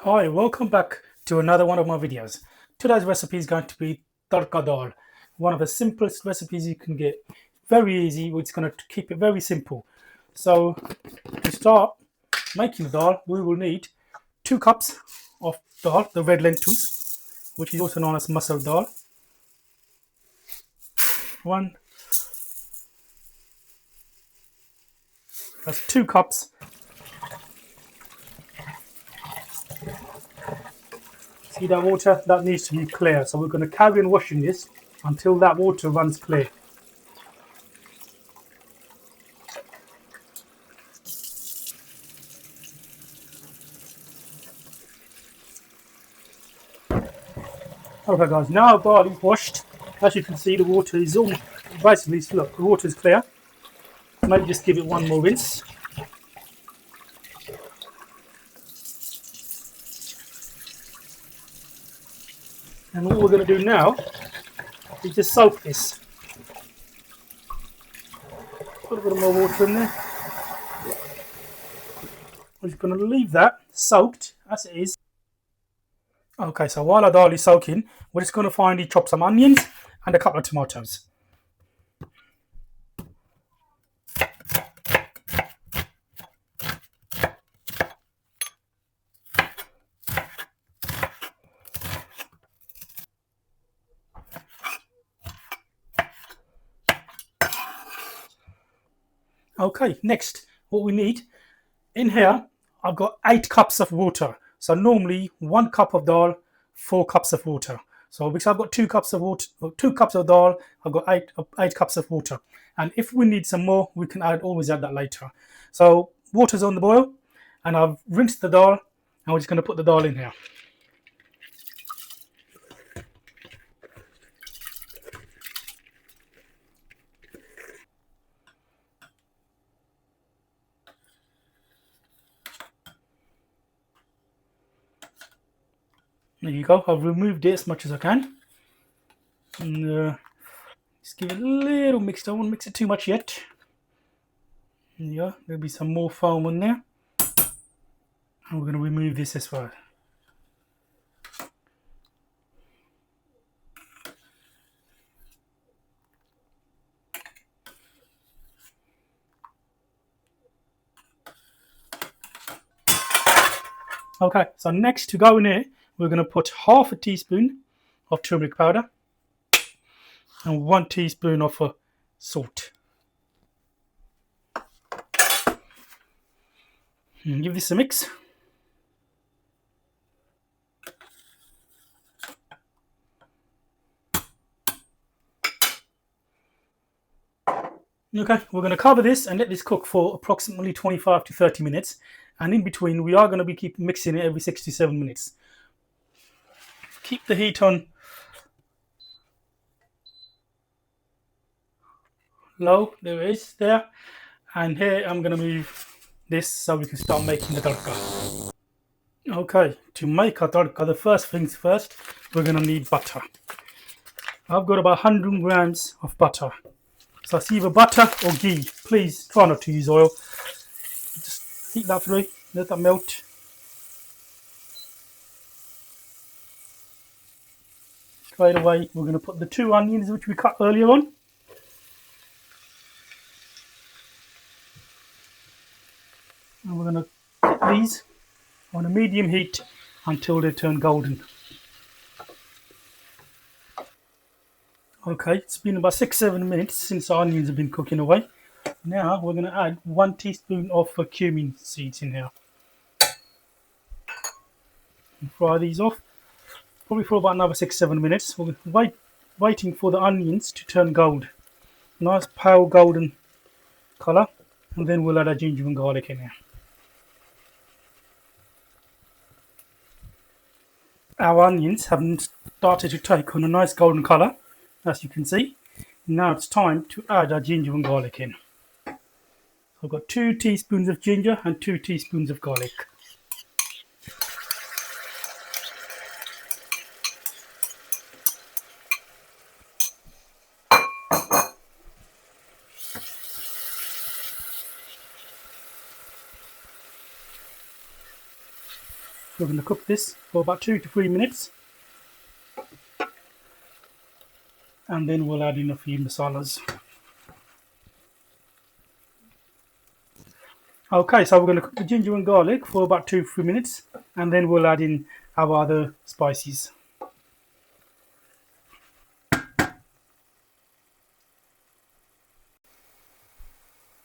Hi, welcome back to another one of my videos. Today's recipe is going to be Tarka Dall, one of the simplest recipes you can get. Very easy, it's going to keep it very simple. So, to start making the dal, we will need 2 cups of dal, the red lentils, which is also known as masala dal. One, that's 2 cups. See that water? That needs to be clear. So we're going to carry on washing this until that water runs clear. Okay guys, now our dal is washed. As you can see, the water is all basically, look, the water is clear. Maybe just give it one more rinse. And what we're going to do now is just soak this. Put a bit more water in there. We're just going to leave that soaked as it is. Okay, so while our dal is soaking, we're just going to finely chop some onions and a couple of tomatoes. Okay, next, what we need in here, I've got 8 cups of water. So normally 1 cup of dal, 4 cups of water. So because I've got 2 cups of water, 2 cups of dal, I've got 8 cups of water. And if we need some more, we can always add that later. So water's on the boil, and I've rinsed the dal, and we're just going to put the dal in here. There you go. I've removed it as much as I can. And just give it a little mix. Don't want to mix it too much yet. There you go. There'll be some more foam on there. And we're going to remove this as well. Okay, so next to go in here, we're going to put half a teaspoon of turmeric powder and 1 teaspoon of salt. And give this a mix. Okay, we're going to cover this and let this cook for approximately 25 to 30 minutes. And in between, we are going to keep mixing it every 6 to 7 minutes. Keep the heat on low. There it is there. And here I'm going to move this so we can start making the tadka. Okay, to make our tadka, the first things first, we're going to need butter. I've got about 100 grams of butter. So it's either butter or ghee. Please try not to use oil. Just heat that through, let that melt. Straight away, we're going to put the 2 onions which we cut earlier on. And we're going to cook these on a medium heat until they turn golden. Okay, it's been about 6-7 minutes since our onions have been cooking away. Now we're going to add 1 teaspoon of cumin seeds in here. And fry these off, probably for about another 6-7 minutes. We're waiting for the onions to turn gold. Nice pale golden colour. And then we'll add our ginger and garlic in here. Our onions have started to take on a nice golden colour, as you can see. Now it's time to add our ginger and garlic in. I've got 2 teaspoons of ginger and 2 teaspoons of garlic. We're going to cook this for about 2 to 3 minutes, and then we'll add in a few masalas. Okay, so we're going to cook the ginger and garlic for about 2 to 3 minutes, and then we'll add in our other spices.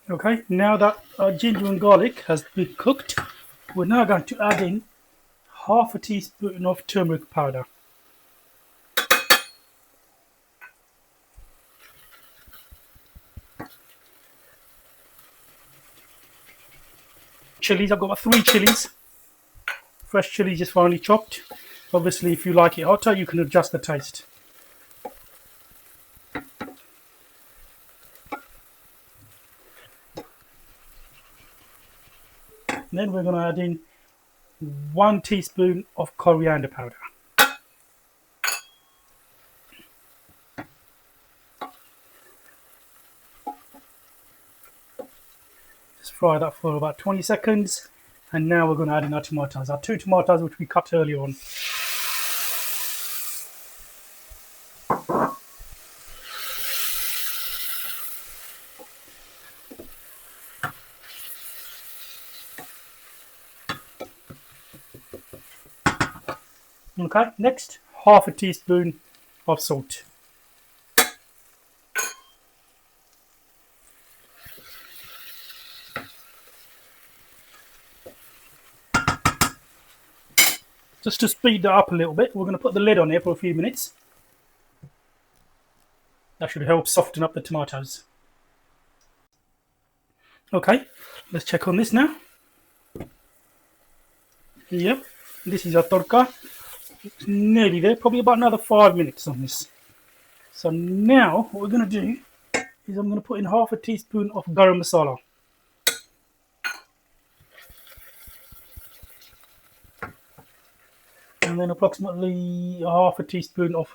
Okay, now that our ginger and garlic has been cooked, we're now going to add in half a teaspoon of turmeric powder. Chillies, I've got about 3 chillies. Fresh chillies just finely chopped. Obviously, if you like it hotter, you can adjust the taste. Then we're going to add in 1 teaspoon of coriander powder. Just fry that for about 20 seconds. And now we're going to add in our tomatoes. Our 2 tomatoes which we cut earlier on. Okay, next, half a teaspoon of salt. Just to speed that up a little bit, we're going to put the lid on here for a few minutes. That should help soften up the tomatoes. Okay, let's check on this now. Yep, this is our tarka. It's nearly there, probably about another 5 minutes on this. So now what we're going to do is I'm going to put in half a teaspoon of garam masala. And then approximately half a teaspoon of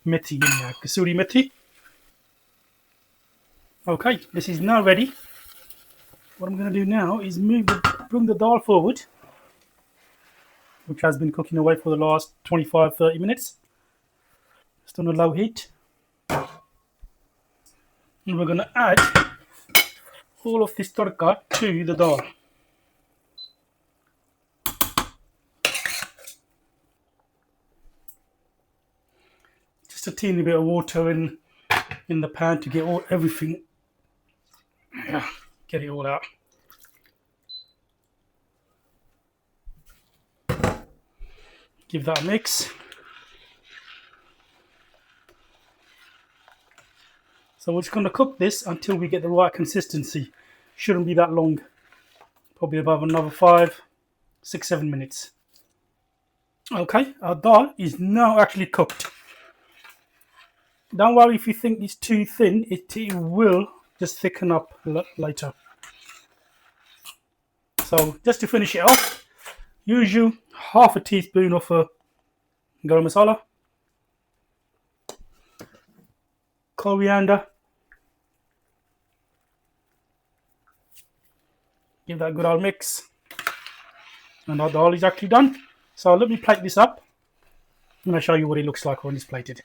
methi in there, kasuri methi. Okay, this is now ready. What I'm going to do now is bring the dal forward, which has been cooking away for the last 25-30 minutes. Just on a low heat. And we're going to add all of this tarka to the dal. Just a teeny bit of water in the pan to get everything. Yeah, get it all out. Give that a mix. So we're just going to cook this until we get the right consistency. Shouldn't be that long. Probably about another 5, 6, 7 minutes. Okay, our dal is now actually cooked. Don't worry if you think it's too thin, it will just thicken up later. So just to finish it off, usual half a teaspoon of garam masala, coriander, give that a good old mix, and our dal is actually done. So let me plate this up. I'm going to show you what it looks like when it's plated.